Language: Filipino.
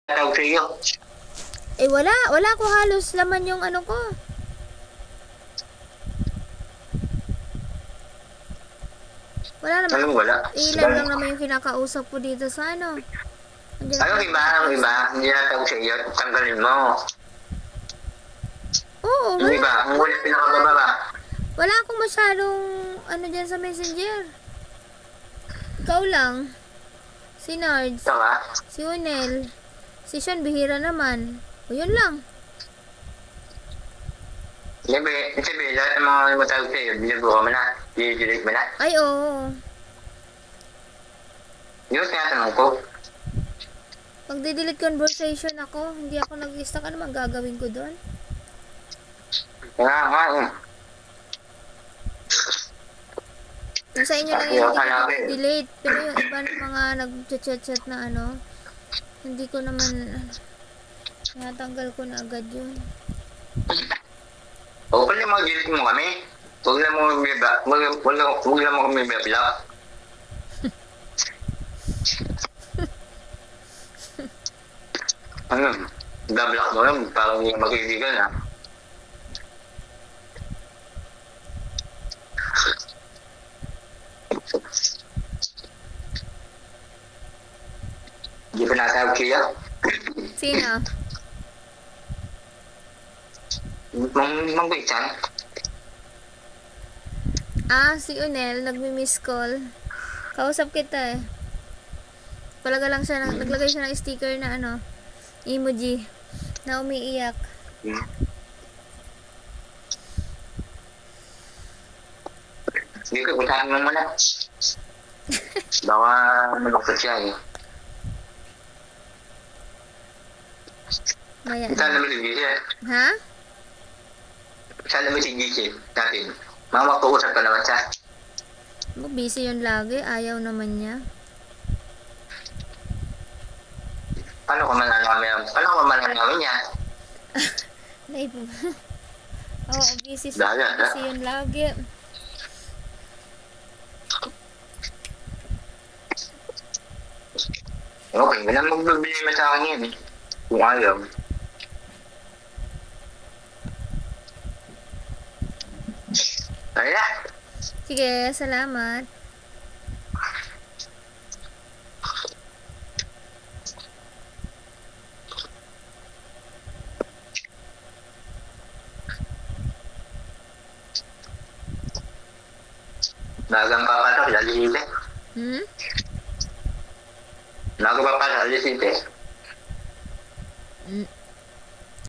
tawag sa iyo. Eh wala ko halos laman yung ano ko. Wala naman. Anong wala? Ilan lang naman yung kinakausap ko dito sa ano. Anong iba? Hindi na tawag sa iyo. Tanggalin mo. Oo, Yung iba, ang wala pinakababa. Wala akong masyadong ano dyan sa messenger. Ikaw lang. Si Nards. Ito ba? Si Unel. Si Sean, bihira naman. O yun lang. Sabi, lahat ng mga matawag sa iyo, binabuha mo na. Delete mo na. Ay, oo. Yung tinatanong ko. Pag-delete conversation ako, hindi ako nag-stuck. Ano man gagawin ko doon? Nga. Yung sa inyo lang yung delete. Pero yung iba ng mga nag-chat na ano, hindi ko naman, natanggal ko na agad yun. O, pala mag-delete mo kami. Huwag lang mo kami biblock. Ano? Bablock mo lang, parang hindi magkaibigan ha. Hindi pa natawag siya. Sino? Mang Bichan. Si Unel, nagmi-miss call. Kausap kita eh. Palaga lang siya, naglagay siya ng sticker na ano, emoji, na umiiyak. Hindi ko, puntahan mo muna. Baka malukot siya eh. Maya. Saan naman si Gigi? Ha? Saan naman si Gigi natin? Mama, mag-uusap ka naman siya. Busy yun lagi, ayaw naman niya. Paano ko mananamin niya? Oo, busy yun lagi. Okay, wala magbibigay mo sa akin yan eh. Kung ayaw. Kaya. Sige, salamat. Nagang papatok, lalihite. Nagang papatok, lalihite.